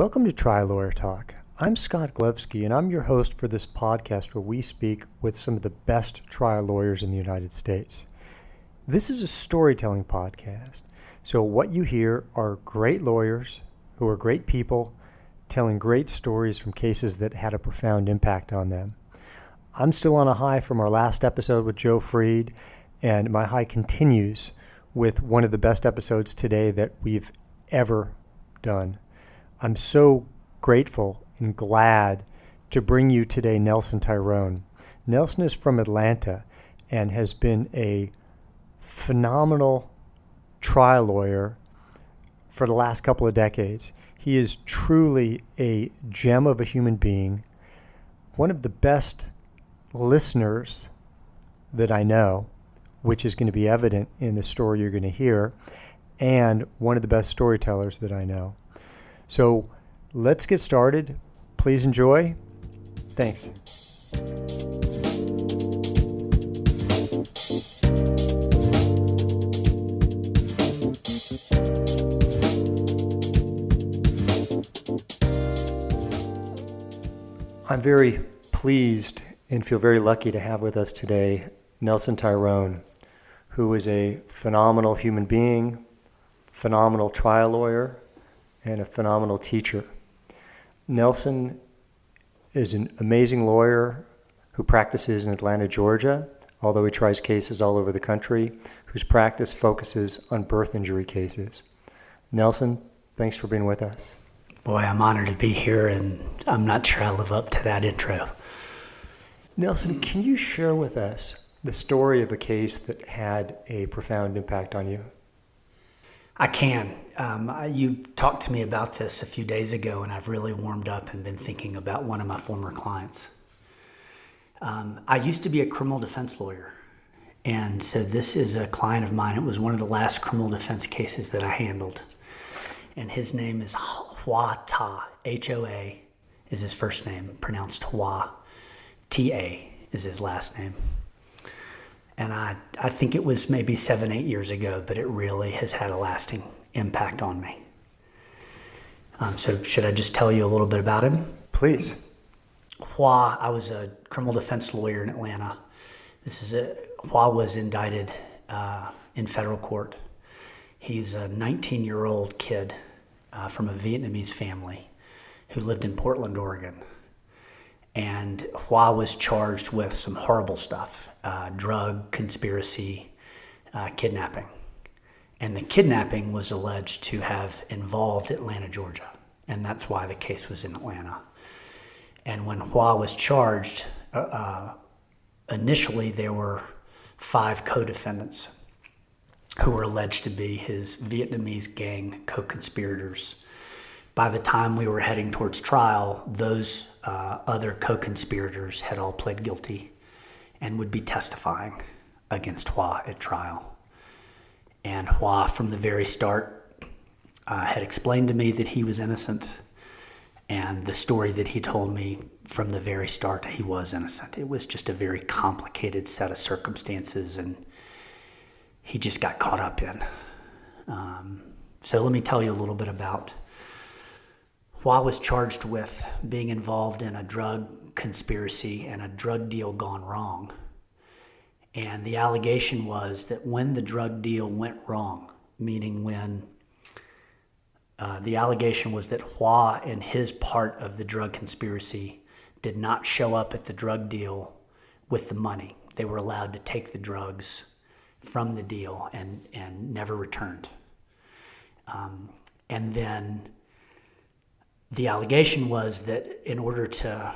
Welcome to Try Lawyer Talk. I'm Scott Glovsky, and I'm your host for this podcast where we speak with some of the best trial lawyers in the United States. This is a storytelling podcast, so what you hear are great lawyers who are great people telling great stories from cases that had a profound impact on them. I'm still on a high from our last episode with Joe Freed, and my high continues with one of the best episodes today that we've ever done. I'm so grateful and glad to bring you today Nelson Tyrone. Nelson is from Atlanta and has been a phenomenal trial lawyer for the last couple of decades. He is truly a gem of a human being, one of the best listeners that I know, which is going to be evident in the story you're going to hear, and one of the best storytellers that I know. So let's get started. Please enjoy. Thanks. I'm very pleased and feel very lucky to have with us today Nelson Tyrone, who is a phenomenal human being, phenomenal trial lawyer, and a phenomenal teacher. Nelson is an amazing lawyer who practices in Atlanta, Georgia, although he tries cases all over the country, whose practice focuses on birth injury cases. Nelson, thanks for being with us. Boy, I'm honored to be here, and I'm not sure I live up to that intro. Nelson, can you share with us the story of a case that had a profound impact on you? I can. You talked to me about this a few days ago, and I've really warmed up and been thinking about one of my former clients. I used to be a criminal defense lawyer, and so this is a client of mine. It was one of the last criminal defense cases that I handled, and his name is Hoa Ta. H-O-A is his first name, pronounced Hoa. T-A is his last name. And I think it was maybe 7-8 years ago, but it really has had a lasting impact on me. So should I just tell you a little bit about him? Please. Hoa, I was a criminal defense lawyer in Atlanta. Hoa was indicted in federal court. He's a 19-year-old kid from a Vietnamese family who lived in Portland, Oregon. And Hoa was charged with some horrible stuff, drug, conspiracy, kidnapping. And the kidnapping was alleged to have involved Atlanta, Georgia. And that's why the case was in Atlanta. And when Hoa was charged, initially there were 5 co-defendants who were alleged to be his Vietnamese gang co-conspirators. By the time we were heading towards trial, those other co-conspirators had all pled guilty and would be testifying against Hoa at trial. And Hoa, from the very start, had explained to me that he was innocent, and the story that he told me from the very start, he was innocent. It was just a very complicated set of circumstances, and he just got caught up in. So let me tell you a little bit about Hoa. Was charged with being involved in a drug conspiracy and a drug deal gone wrong. And the allegation was that when the drug deal went wrong, meaning when the allegation was that Hoa and his part of the drug conspiracy did not show up at the drug deal with the money. They were allowed to take the drugs from the deal and never returned. And then the allegation was that in order to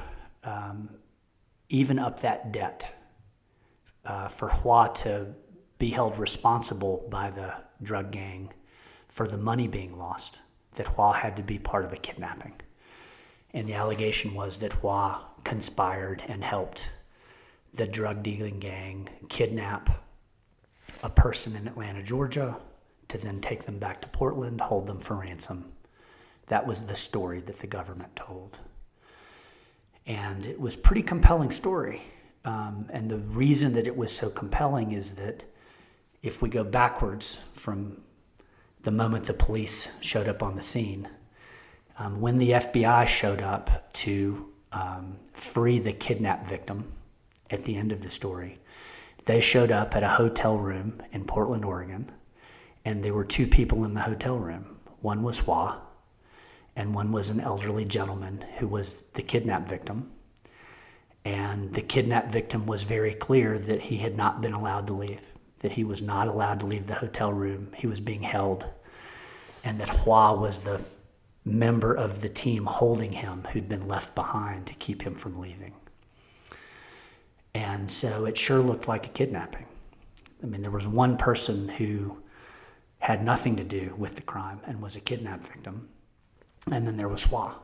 even up that debt, for Hoa to be held responsible by the drug gang for the money being lost, that Hoa had to be part of a kidnapping. And the allegation was that Hoa conspired and helped the drug dealing gang kidnap a person in Atlanta, Georgia, to then take them back to Portland, hold them for ransom. That was the story that the government told. And it was a pretty compelling story. And the reason that it was so compelling is that if we go backwards from the moment the police showed up on the scene, When the FBI showed up to free the kidnap victim at the end of the story, they showed up at a hotel room in Portland, Oregon, and there were two people in the hotel room. One was Hua, and one was an elderly gentleman who was the kidnap victim. And the kidnap victim was very clear that he had not been allowed to leave, that he was not allowed to leave the hotel room. He was being held, and that Hua was the member of the team holding him who'd been left behind to keep him from leaving. And so it sure looked like a kidnapping. I mean, there was one person who had nothing to do with the crime and was a kidnap victim. And then there was Hua,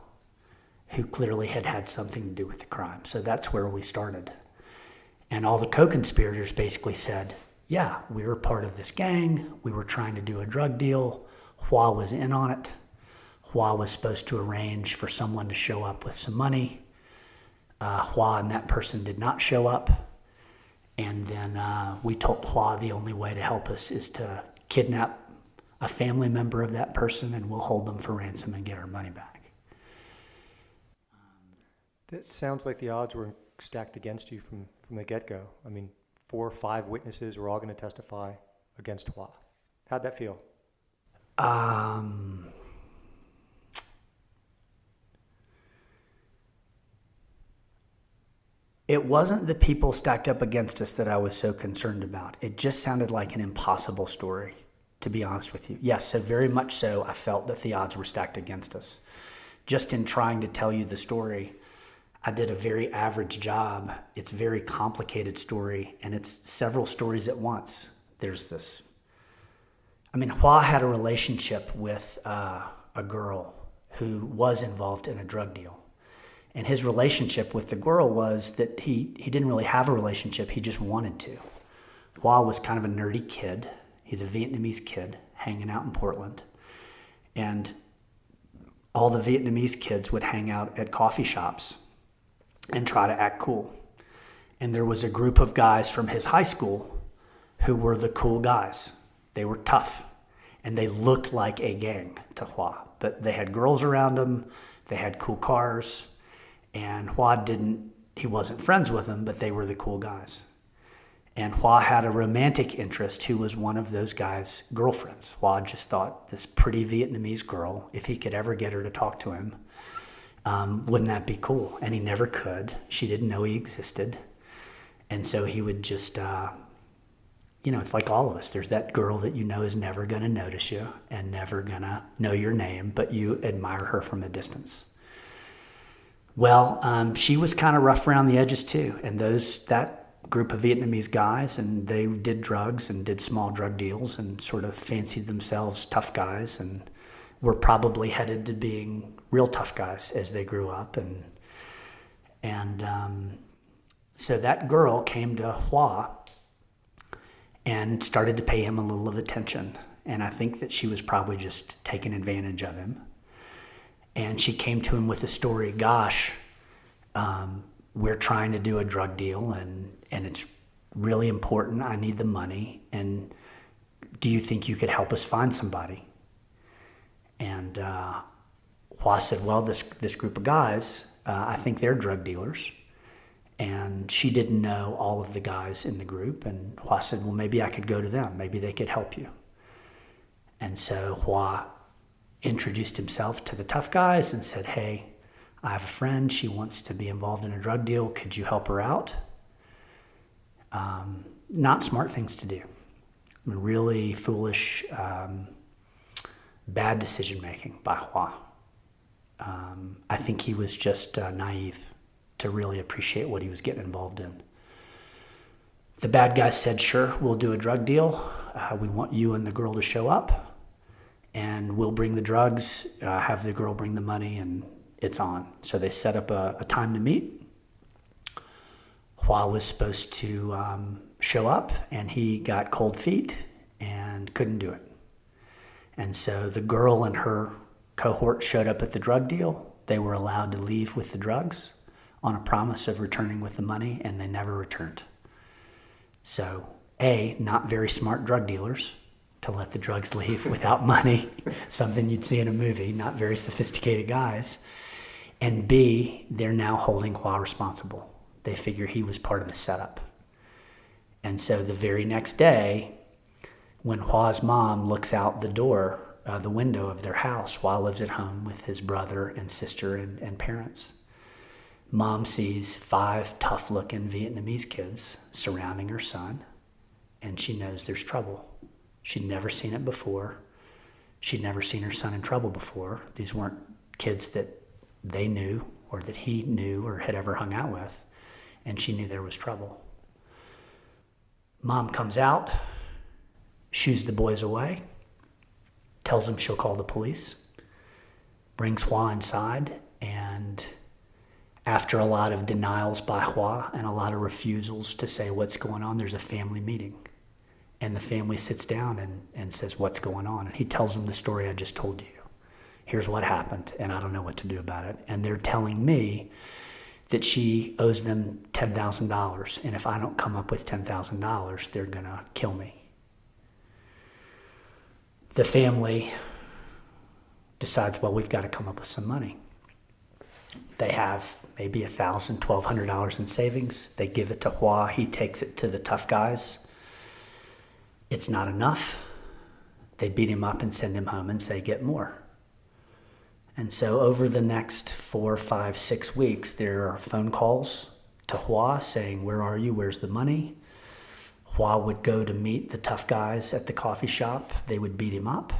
who clearly had had something to do with the crime. So that's where we started. And all the co-conspirators basically said, yeah, we were part of this gang. We were trying to do a drug deal. Hua was in on it. Hua was supposed to arrange for someone to show up with some money. Hua and that person did not show up. And then we told Hua the only way to help us is to kidnap a family member of that person, and we'll hold them for ransom and get our money back. That sounds like the odds were stacked against you from the get-go. I mean, 4 or 5 witnesses were all going to testify against Hua. How'd that feel? It wasn't the people stacked up against us that I was so concerned about. It just sounded like an impossible story, to be honest with you. Yes, so very much so, I felt that the odds were stacked against us. Just in trying to tell you the story, I did a very average job. It's a very complicated story, and it's several stories at once. There's this. I mean, Hua had a relationship with a girl who was involved in a drug deal. And his relationship with the girl was that he didn't really have a relationship, he just wanted to. Hua was kind of a nerdy kid. He's a Vietnamese kid hanging out in Portland. And all the Vietnamese kids would hang out at coffee shops and try to act cool. And there was a group of guys from his high school who were the cool guys. They were tough, and they looked like a gang to Hua. But they had girls around them, they had cool cars, and Hua he wasn't friends with them, but they were the cool guys. And Hua had a romantic interest who was one of those guys' girlfriends. Hua just thought, this pretty Vietnamese girl, if he could ever get her to talk to him, wouldn't that be cool? And he never could. She didn't know he existed. And so he would just, it's like all of us. There's that girl that you know is never going to notice you and never going to know your name, but you admire her from a distance. Well, she was kind of rough around the edges too. And that group of Vietnamese guys, and they did drugs and did small drug deals and sort of fancied themselves tough guys and were probably headed to being real tough guys as they grew up. And so that girl came to Hua and started to pay him a little of attention. And I think that she was probably just taking advantage of him. And she came to him with the story, gosh, we're trying to do a drug deal and it's really important. I need the money. And do you think you could help us find somebody? And Hua said, well, this group of guys, I think they're drug dealers. And she didn't know all of the guys in the group. And Hua said, well, maybe I could go to them. Maybe they could help you. And so Hua introduced himself to the tough guys and said, hey, I have a friend. She wants to be involved in a drug deal. Could you help her out? Not smart things to do. I mean, really foolish, bad decision-making by Hua. I think he was just naive to really appreciate what he was getting involved in. The bad guys said, sure, we'll do a drug deal. We want you and the girl to show up, and we'll bring the drugs, have the girl bring the money, and it's on. So they set up a time to meet. Hua was supposed to show up, and he got cold feet and couldn't do it. And so the girl and her cohort showed up at the drug deal. They were allowed to leave with the drugs on a promise of returning with the money, and they never returned. So, A, not very smart drug dealers, to let the drugs leave without money, something you'd see in a movie, not very sophisticated guys. And B, they're now holding Hua responsible. They figure he was part of the setup. And so the very next day, when Hua's mom looks out the window of their house, Hua lives at home with his brother and sister and parents. Mom sees 5 tough-looking Vietnamese kids surrounding her son, and she knows there's trouble. She'd never seen it before. She'd never seen her son in trouble before. These weren't kids that they knew or that he knew or had ever hung out with, and she knew there was trouble. Mom comes out, shoos the boys away, tells them she'll call the police, brings Hua inside, and after a lot of denials by Hua and a lot of refusals to say what's going on, there's a family meeting. And the family sits down and says, what's going on? And he tells them the story I just told you. Here's what happened, and I don't know what to do about it. And they're telling me that she owes them $10,000, and if I don't come up with $10,000, they're going to kill me. The family decides, well, we've got to come up with some money. They have maybe $1,000, $1,200 in savings. They give it to Hua. He takes it to the tough guys. It's not enough. They beat him up and send him home and say, get more. And so over the next 4, 5, 6 weeks, there are phone calls to Hua saying, where are you? Where's the money? Hua would go to meet the tough guys at the coffee shop. They would beat him up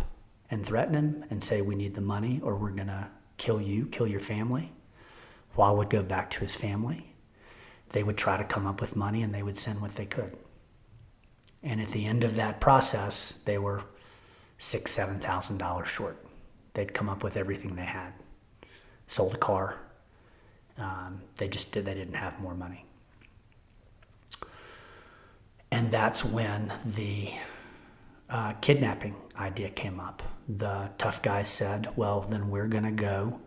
and threaten him and say, we need the money or we're going to kill you, kill your family. Hua would go back to his family. They would try to come up with money and they would send what they could. And at the end of that process, they were $6,000, $7,000 short. They'd come up with everything they had. Sold a car. They didn't have more money. And that's when the kidnapping idea came up. The tough guys said, well, then we're going to go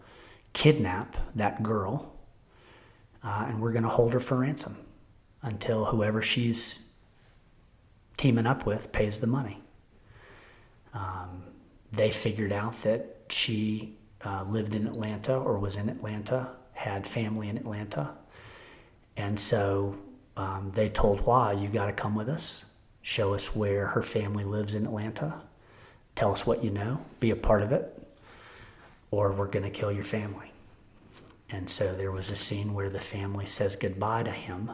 kidnap that girl and we're going to hold her for ransom until whoever she's teaming up with pays the money. They figured out that she lived in Atlanta or was in Atlanta, had family in Atlanta. And so they told Hua, you got to come with us, show us where her family lives in Atlanta, tell us what you know, be a part of it, or we're going to kill your family. And so there was a scene where the family says goodbye to him,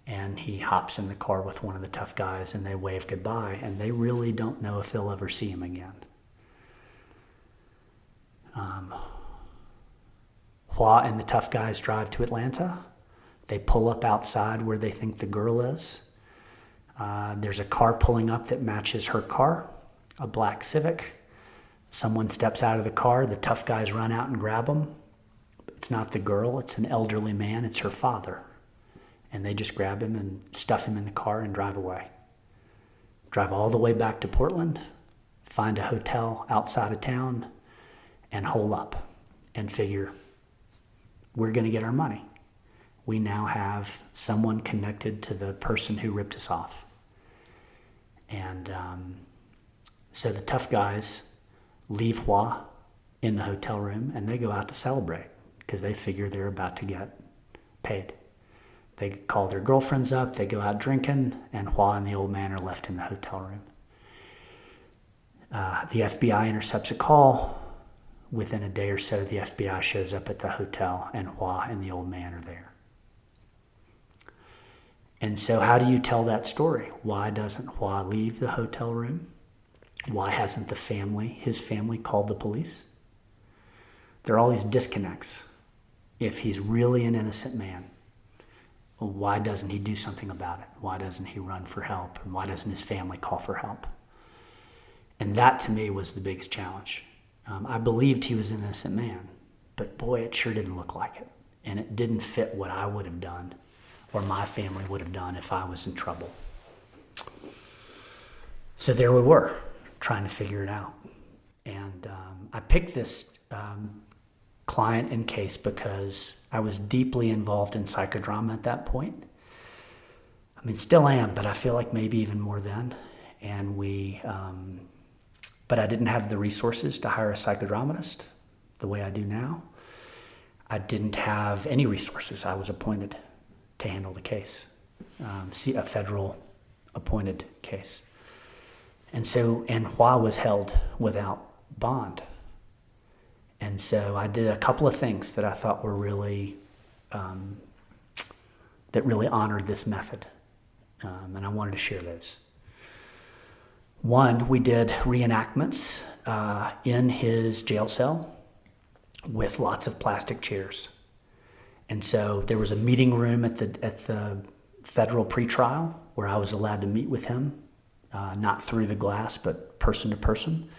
and he hops in the car with one of the tough guys, and they wave goodbye, and they really don't know if they'll ever see him again. Hua and the tough guys drive to Atlanta. They pull up outside where they think the girl is. There's a car pulling up that matches her car, a black Civic. Someone steps out of the car. The tough guys run out and grab them. It's not the girl. It's an elderly man. It's her father. And they just grab him and stuff him in the car and drive away. Drive all the way back to Portland, find a hotel outside of town, and hole up and figure, we're going to get our money. We now have someone connected to the person who ripped us off. And so the tough guys leave Hua in the hotel room and they go out to celebrate because they figure they're about to get paid. They call their girlfriends up, they go out drinking, and Hua and the old man are left in the hotel room. The FBI intercepts a call. Within a day or so, the FBI shows up at the hotel, and Hua and the old man are there. And so how do you tell that story? Why doesn't Hua leave the hotel room? Why hasn't his family, called the police? There are all these disconnects. If he's really an innocent man, well, why doesn't he do something about it? Why doesn't he run for help? And why doesn't his family call for help? And that, to me, was the biggest challenge. I believed he was an innocent man, but boy, it sure didn't look like it. And it didn't fit what I would have done or my family would have done if I was in trouble. So there we were, trying to figure it out. And I picked this client and case because I was deeply involved in psychodrama at that point. I mean, still am, but I feel like maybe even more then. and but I didn't have the resources to hire a psychodramatist the way I do now. I didn't have any resources. I was appointed to handle the case, a federal appointed case. And Hua was held without bond. And so I did a couple of things that I thought were really, that really honored this method. And I wanted to share those. One, we did reenactments in his jail cell with lots of plastic chairs. And so there was a meeting room at the federal pretrial where I was allowed to meet with him, not through the glass, but person to person.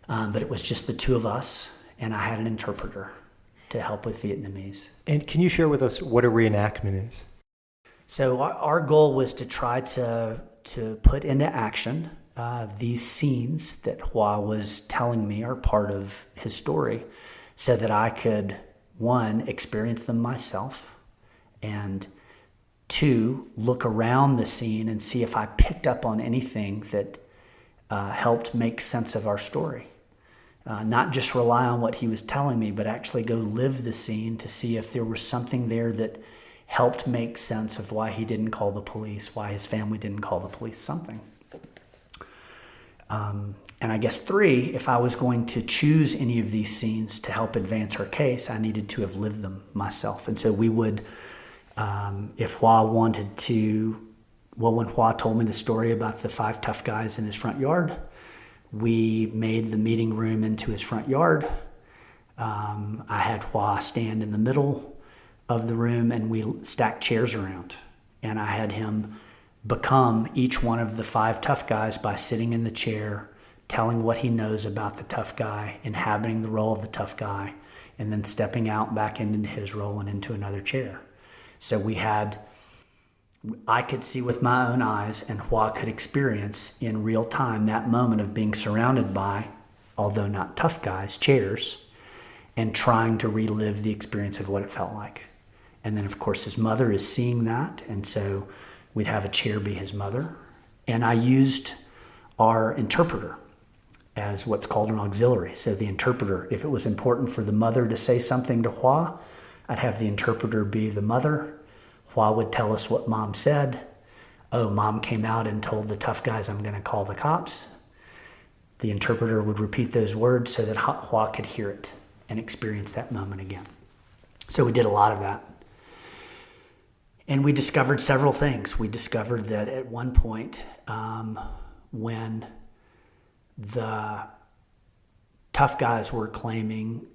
But it was just the two of us, and I had an interpreter to help with Vietnamese. And can you share with us what a reenactment is? So our goal was to try to put into action these scenes that Hua was telling me are part of his story, so that I could, one, experience them myself, and two, look around the scene and see if I picked up on anything that helped make sense of our story. Not just rely on what he was telling me, but actually go live the scene to see if there was something there that helped make sense of why he didn't call the police, why his family didn't call the police, something. And I guess three, if I was going to choose any of these scenes to help advance her case, I needed to have lived them myself. And so we would, if Hua wanted to, when Hua told me the story about the 5 tough guys in his front yard, we made the meeting room into his front yard. I had Hua stand in the middle of the room, and we stacked chairs around. And I had him become each one of the 5 tough guys by sitting in the chair, telling what he knows about the tough guy, inhabiting the role of the tough guy, and then stepping out back into his role and into another chair. So I could see with my own eyes, and Hua could experience in real time that moment of being surrounded by, although not tough guys, chairs, and trying to relive the experience of what it felt like. And then, of course, his mother is seeing that, and so we'd have a chair be his mother. And I used our interpreter as what's called an auxiliary. So the interpreter, if it was important for the mother to say something to Hua, I'd have the interpreter be the mother. Hua would tell us what mom said. Oh, mom came out and told the tough guys, I'm going to call the cops. The interpreter would repeat those words so that Hua could hear it and experience that moment again. So we did a lot of that. And we discovered several things. We discovered that at one point, when the tough guys were claiming,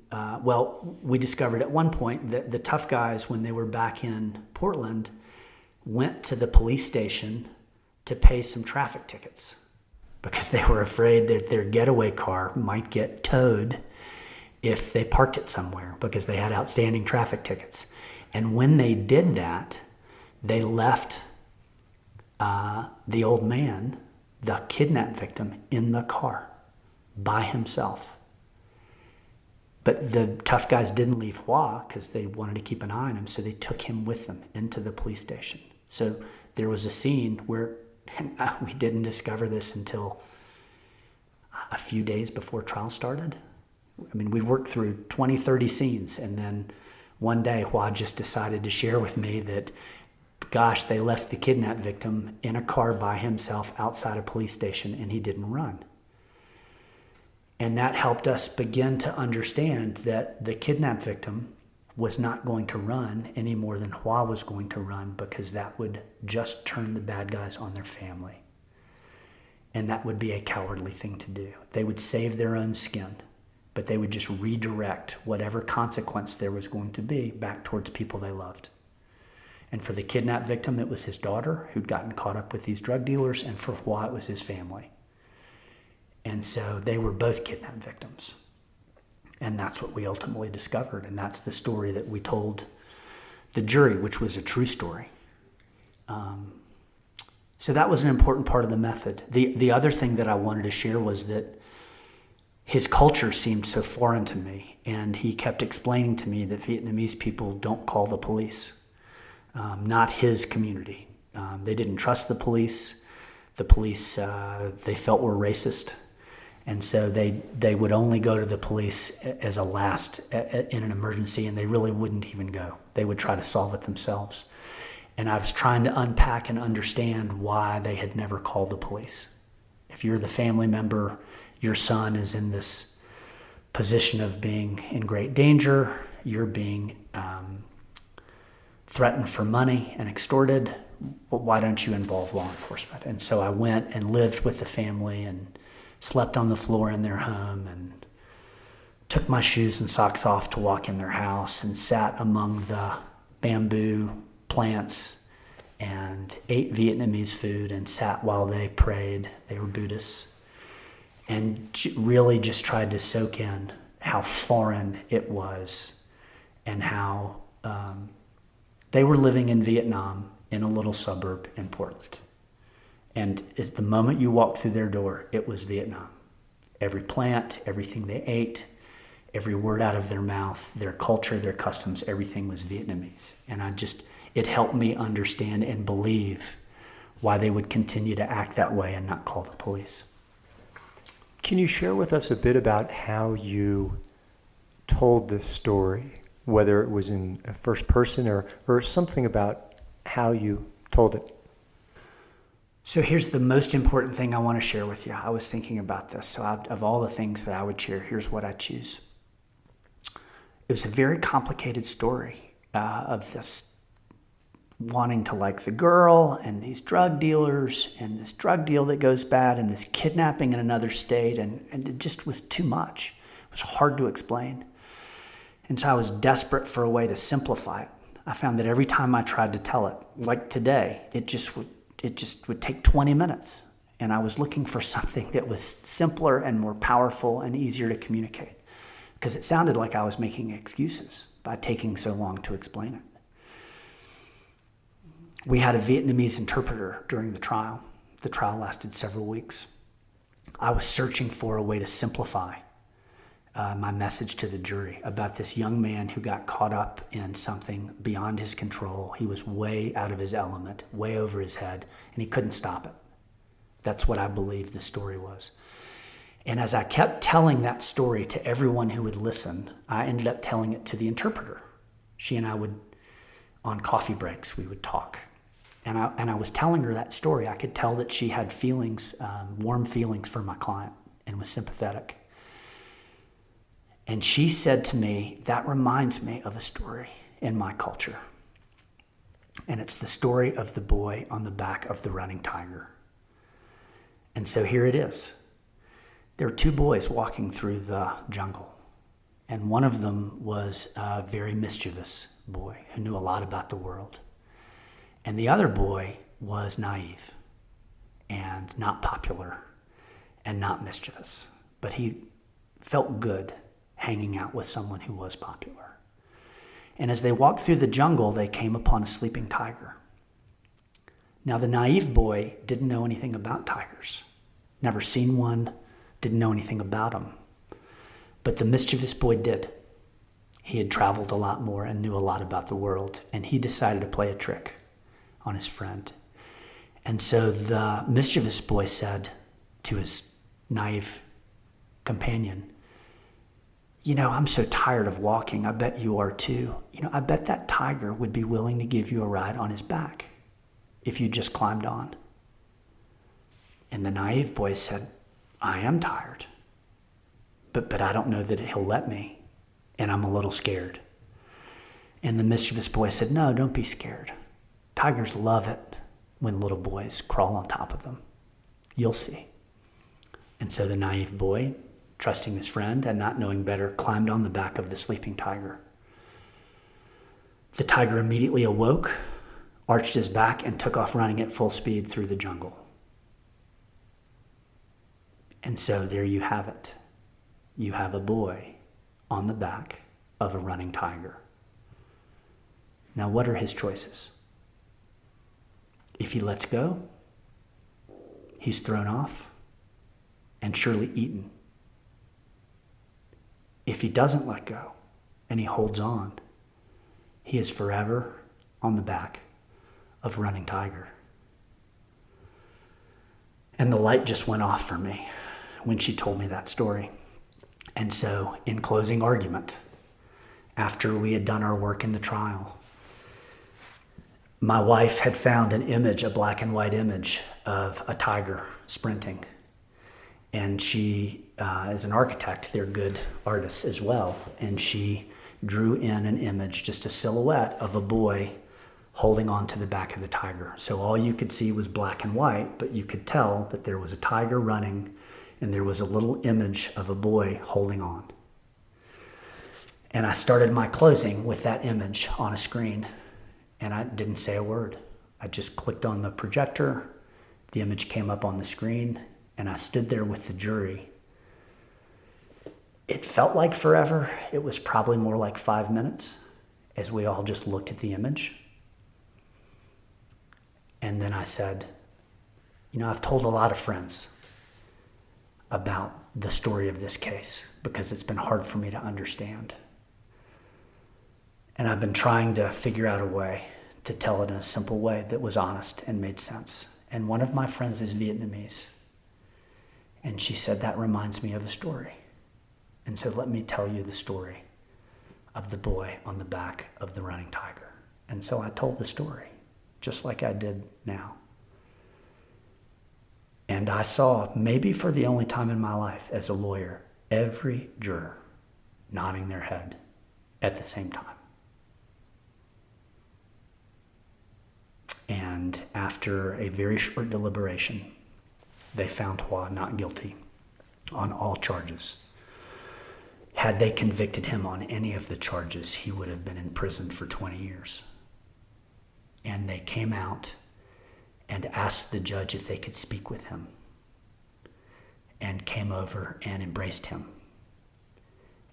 we discovered at one point that the tough guys, when they were back in Portland, went to the police station to pay some traffic tickets because they were afraid that their getaway car might get towed if they parked it somewhere because they had outstanding traffic tickets. And when they did that, they left the old man, the kidnapped victim, in the car by himself. But the tough guys didn't leave Hua because they wanted to keep an eye on him, so they took him with them into the police station. So there was a scene where we didn't discover this until a few days before trial started. I mean, we worked through 20, 30 scenes, and then one day Hua just decided to share with me that, gosh, they left the kidnapped victim in a car by himself outside a police station, and he didn't run. And that helped us begin to understand that the kidnapped victim was not going to run any more than Hua was going to run, because that would just turn the bad guys on their family. And that would be a cowardly thing to do. They would save their own skin, but they would just redirect whatever consequence there was going to be back towards people they loved. And for the kidnapped victim, it was his daughter who'd gotten caught up with these drug dealers, and for Hua, it was his family. And so they were both kidnapped victims. And that's what we ultimately discovered, and that's the story that we told the jury, which was a true story. So that was an important part of the method. The other thing that I wanted to share was that his culture seemed so foreign to me, and he kept explaining to me that Vietnamese people don't call the police. Not his community. They didn't trust the police. The police, they felt were racist. And so they would only go to the police as a last in an emergency, and they really wouldn't even go. They would try to solve it themselves. And I was trying to unpack and understand why they had never called the police. If you're the family member, your son is in this position of being in great danger, you're being threatened for money and extorted, well, why don't you involve law enforcement? And so I went and lived with the family and slept on the floor in their home and took my shoes and socks off to walk in their house and sat among the bamboo plants and ate Vietnamese food and sat while they prayed. They were Buddhists. And really just tried to soak in how foreign it was and how they were living in Vietnam in a little suburb in Portland. And at the moment you walked through their door, it was Vietnam. Every plant, everything they ate, every word out of their mouth, their culture, their customs, everything was Vietnamese. And it helped me understand and believe why they would continue to act that way and not call the police. Can you share with us a bit about how you told this story, whether it was in a first person or something about how you told it? So here's the most important thing I want to share with you. I was thinking about this. So of all the things that I would share, here's what I choose. It was a very complicated story of this wanting to like the girl and these drug dealers and this drug deal that goes bad and this kidnapping in another state. And it just was too much. It was hard to explain. And so I was desperate for a way to simplify it. I found that every time I tried to tell it, like today, it just would take 20 minutes. And I was looking for something that was simpler and more powerful and easier to communicate, because it sounded like I was making excuses by taking so long to explain it. We had a Vietnamese interpreter during the trial. The trial lasted several weeks. I was searching for a way to simplify my message to the jury about this young man who got caught up in something beyond his control. He was way out of his element, way over his head, and he couldn't stop it. That's what I believe the story was. And as I kept telling that story to everyone who would listen, I ended up telling it to the interpreter. She and I would, on coffee breaks, we would talk. And I was telling her that story. I could tell that she had feelings, warm feelings for my client, and was sympathetic. And she said to me, that reminds me of a story in my culture. And it's the story of the boy on the back of the running tiger. And so here it is. There were two boys walking through the jungle. And one of them was a very mischievous boy who knew a lot about the world. And the other boy was naive and not popular and not mischievous. But he felt good hanging out with someone who was popular. And as they walked through the jungle, they came upon a sleeping tiger. Now, the naive boy didn't know anything about tigers, never seen one, didn't know anything about them. But the mischievous boy did. He had traveled a lot more and knew a lot about the world, and he decided to play a trick on his friend. And so the mischievous boy said to his naive companion, "You know, I'm so tired of walking. I bet you are too. You know, I bet that tiger would be willing to give you a ride on his back if you just climbed on." And the naive boy said, "I am tired, but I don't know that he'll let me, and I'm a little scared." And the mischievous boy said, "No, don't be scared. Tigers love it when little boys crawl on top of them. You'll see." And so the naive boy, trusting his friend and not knowing better, climbed on the back of the sleeping tiger. The tiger immediately awoke, arched his back, and took off running at full speed through the jungle. And so there you have it. You have a boy on the back of a running tiger. Now, what are his choices? If he lets go, he's thrown off and surely eaten. If he doesn't let go and he holds on, he is forever on the back of a running tiger. And the light just went off for me when she told me that story. And so, in closing argument, after we had done our work in the trial, my wife had found an image, a black and white image of a tiger sprinting. And she is an architect. They're good artists as well. And she drew in an image, just a silhouette of a boy holding on to the back of the tiger. So all you could see was black and white, but you could tell that there was a tiger running and there was a little image of a boy holding on. And I started my closing with that image on a screen, and I didn't say a word. I just clicked on the projector, the image came up on the screen, and I stood there with the jury. It felt like forever. It was probably more like 5 minutes as we all just looked at the image. And then I said, I've told a lot of friends about the story of this case because it's been hard for me to understand. And I've been trying to figure out a way to tell it in a simple way that was honest and made sense. And one of my friends is Vietnamese. And she said, that reminds me of a story. And so let me tell you the story of the boy on the back of the running tiger. And so I told the story, just like I did now. And I saw, maybe for the only time in my life as a lawyer, every juror nodding their head at the same time. And after a very short deliberation, they found Hua not guilty on all charges. Had they convicted him on any of the charges, he would have been imprisoned for 20 years. And they came out and asked the judge if they could speak with him, and came over and embraced him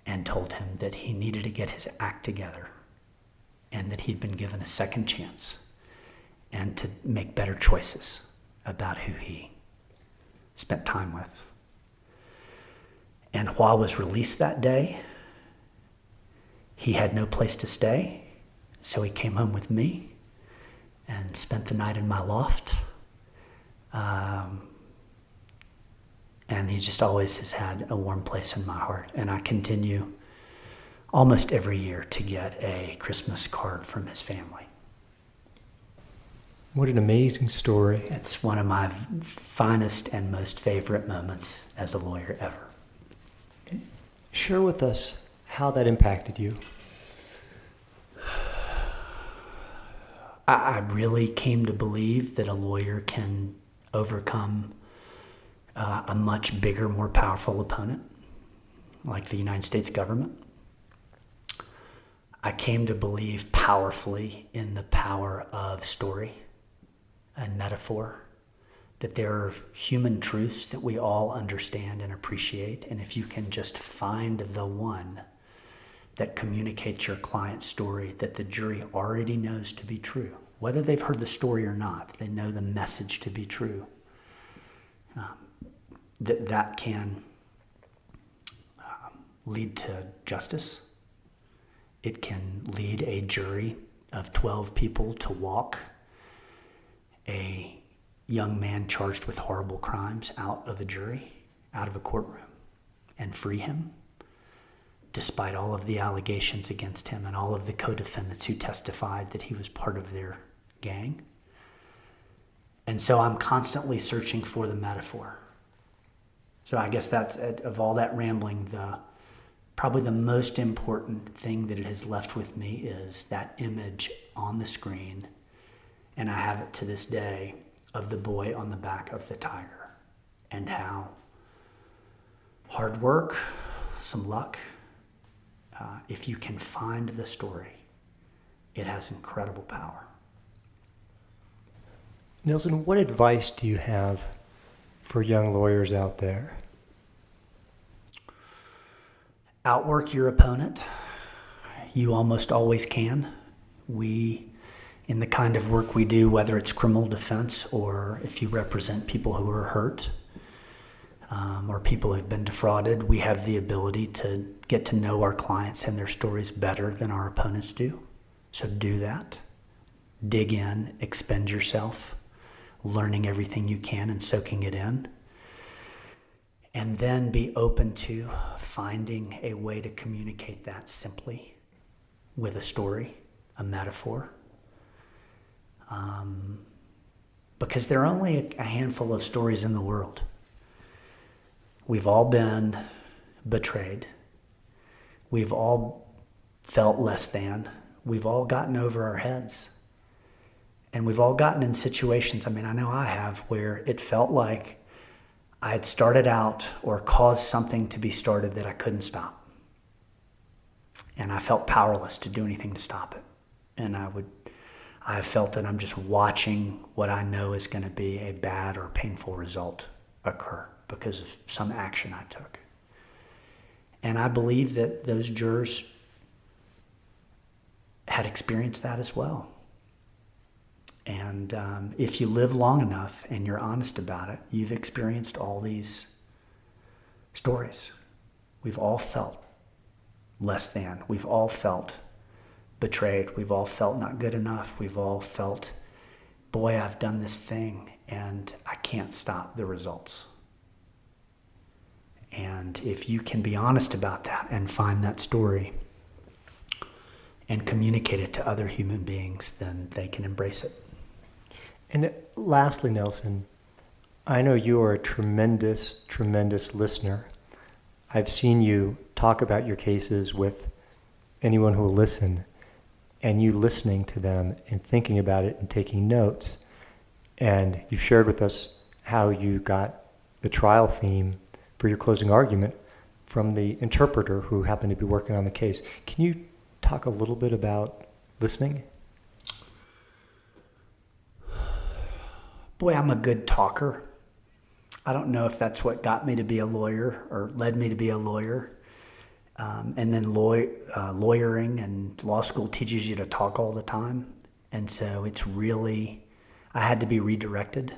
and told him that he needed to get his act together and that he'd been given a second chance and to make better choices about who he spent time with. And Hua was released that day. He had no place to stay, so he came home with me and spent the night in my loft. And he just always has had a warm place in my heart. And I continue almost every year to get a Christmas card from his family. What an amazing story. It's one of my finest and most favorite moments as a lawyer ever. Share with us how that impacted you. I really came to believe that a lawyer can overcome a much bigger, more powerful opponent, like the United States government. I came to believe powerfully in the power of story and metaphor, that there are human truths that we all understand and appreciate, and if you can just find the one that communicates your client's story that the jury already knows to be true, whether they've heard the story or not, they know the message to be true, that can lead to justice. It can lead a jury of 12 people to walk a young man charged with horrible crimes out of a jury, out of a courtroom, and free him, despite all of the allegations against him and all of the co-defendants who testified that he was part of their gang. And so I'm constantly searching for the metaphor. So I guess that's, of all that rambling, probably the most important thing that it has left with me is that image on the screen, and I have it to this day, of the boy on the back of the tiger, and how hard work, some luck, if you can find the story, it has incredible power. Nelson, what advice do you have for young lawyers out there? Outwork your opponent. You almost always can. In the kind of work we do, whether it's criminal defense or if you represent people who are hurt or people who've been defrauded, we have the ability to get to know our clients and their stories better than our opponents do. So do that. Dig in, expend yourself, learning everything you can and soaking it in. And then be open to finding a way to communicate that simply with a story, a metaphor. Because there are only a handful of stories in the world. We've all been betrayed. We've all felt less than. We've all gotten over our heads. And we've all gotten in situations, I know I have, where it felt like I had started out or caused something to be started that I couldn't stop. And I felt powerless to do anything to stop it. And I felt that I'm just watching what I know is going to be a bad or painful result occur because of some action I took. And I believe that those jurors had experienced that as well. And if you live long enough and you're honest about it, you've experienced all these stories. We've all felt less than. We've all felt betrayed. We've all felt not good enough. We've all felt, boy, I've done this thing and I can't stop the results. And if you can be honest about that and find that story and communicate it to other human beings, then they can embrace it. And lastly, Nelson, I know you are a tremendous, tremendous listener. I've seen you talk about your cases with anyone who will listen, and you listening to them and thinking about it and taking notes. And you shared with us how you got the trial theme for your closing argument from the interpreter who happened to be working on the case. Can you talk a little bit about listening? Boy, I'm a good talker. I don't know if that's what got me to be a lawyer or led me to be a lawyer. And then lawyering and law school teaches you to talk all the time. And so it's really, I had to be redirected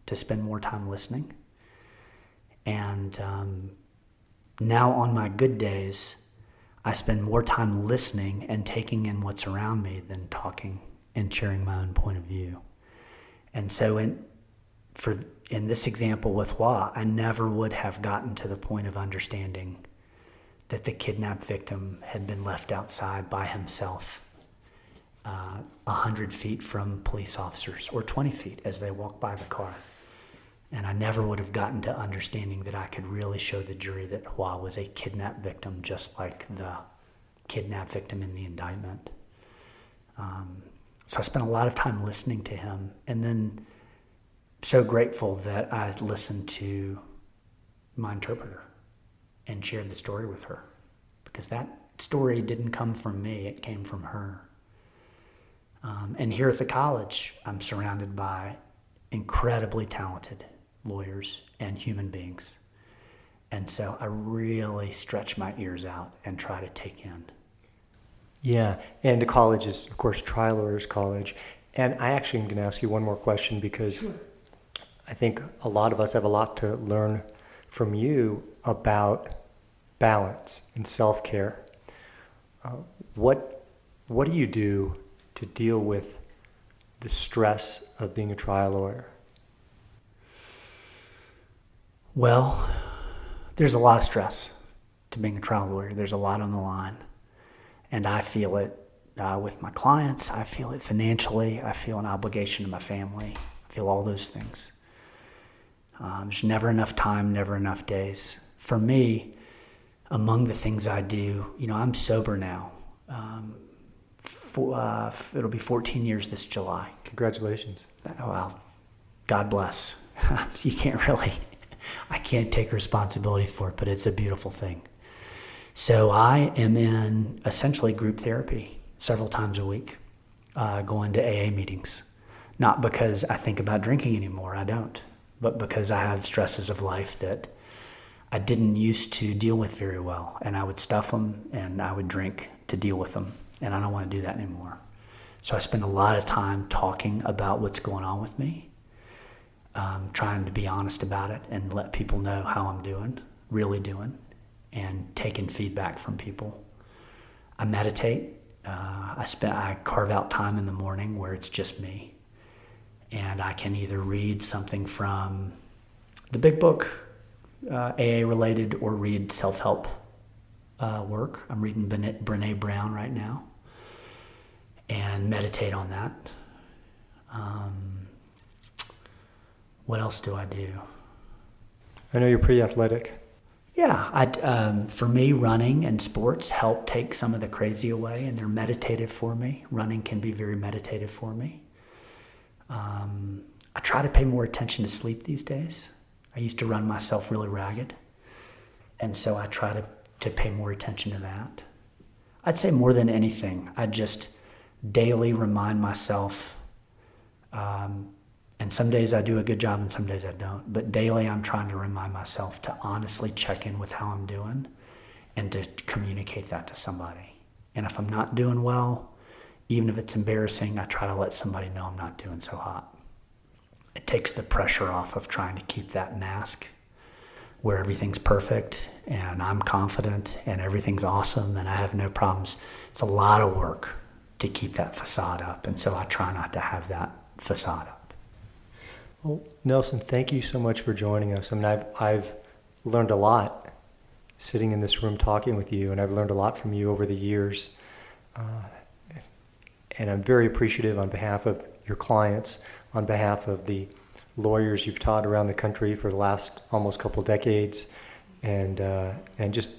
to spend more time listening. And now on my good days, I spend more time listening and taking in what's around me than talking and sharing my own point of view. And so in this example with Hua, I never would have gotten to the point of understanding that the kidnapped victim had been left outside by himself 100 feet from police officers, or 20 feet as they walked by the car. And I never would have gotten to understanding that I could really show the jury that Hua was a kidnapped victim, just like the kidnapped victim in the indictment. So I spent a lot of time listening to him, and then so grateful that I listened to my interpreter and shared the story with her, because that story didn't come from me, it came from her. And here at the college, I'm surrounded by incredibly talented lawyers and human beings. And so I really stretch my ears out and try to take in. Yeah, and the college is, of course, Trial Lawyers College. And I actually am going to ask you one more question, because sure, I think a lot of us have a lot to learn from you about balance and self-care. What do you do to deal with the stress of being a trial lawyer? Well, there's a lot of stress to being a trial lawyer. There's a lot on the line. And I feel it with my clients. I feel it financially. I feel an obligation to my family. I feel all those things. There's never enough time, never enough days. For me, among the things I do, I'm sober now. It'll be 14 years this July. Congratulations. Well, God bless. I can't take responsibility for it, but it's a beautiful thing. So I am in essentially group therapy several times a week, going to AA meetings. Not because I think about drinking anymore, I don't, but because I have stresses of life that I didn't used to deal with very well, and I would stuff them and I would drink to deal with them, and I don't want to do that anymore. So I spend a lot of time talking about what's going on with me, trying to be honest about it and let people know how I'm doing, really doing, and taking feedback from people. I meditate. I carve out time in the morning where it's just me, And I can either read something from the big book, AA related, or read self-help work. I'm reading Brené Brown right now and meditate on that. What else do I do? I know you're pretty athletic. Yeah, for me, running and sports help take some of the crazy away, and they're meditative for me. Running can be very meditative for me. I try to pay more attention to sleep these days. I used to run myself really ragged, and so I try to pay more attention to that. I'd say more than anything, I just daily remind myself, and some days I do a good job and some days I don't, but daily I'm trying to remind myself to honestly check in with how I'm doing and to communicate that to somebody. And if I'm not doing well, even if it's embarrassing, I try to let somebody know I'm not doing so hot. It takes the pressure off of trying to keep that mask where everything's perfect and I'm confident and everything's awesome and I have no problems. It's a lot of work to keep that facade up, and so I try not to have that facade up. Well, Nelson, thank you so much for joining us. I mean, I've learned a lot sitting in this room talking with you, and I've learned a lot from you over the years. And I'm very appreciative on behalf of your clients, on behalf of the lawyers you've taught around the country for the last almost couple decades, and just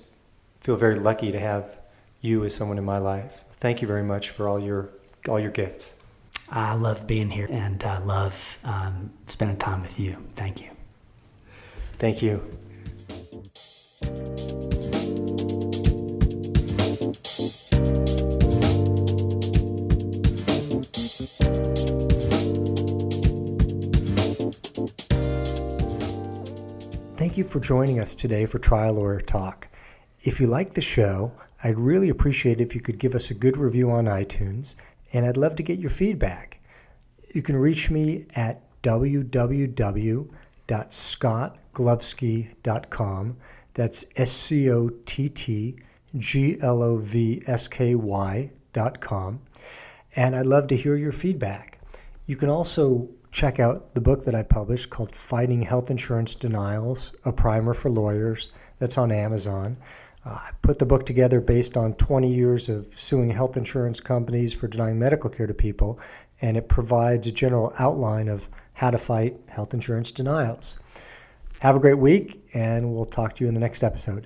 feel very lucky to have you as someone in my life. Thank you very much for all your gifts. I love being here, and I love spending time with you. Thank you. Thank you. Thank you for joining us today for Trial Lawyer Talk. If you like the show, I'd really appreciate it if you could give us a good review on iTunes, and I'd love to get your feedback. You can reach me at www.scottglovsky.com. That's SCOTTGLOVSKY.com. And I'd love to hear your feedback. You can also check out the book that I published called Fighting Health Insurance Denials, A Primer for Lawyers. That's on Amazon. I put the book together based on 20 years of suing health insurance companies for denying medical care to people, and it provides a general outline of how to fight health insurance denials. Have a great week, and we'll talk to you in the next episode.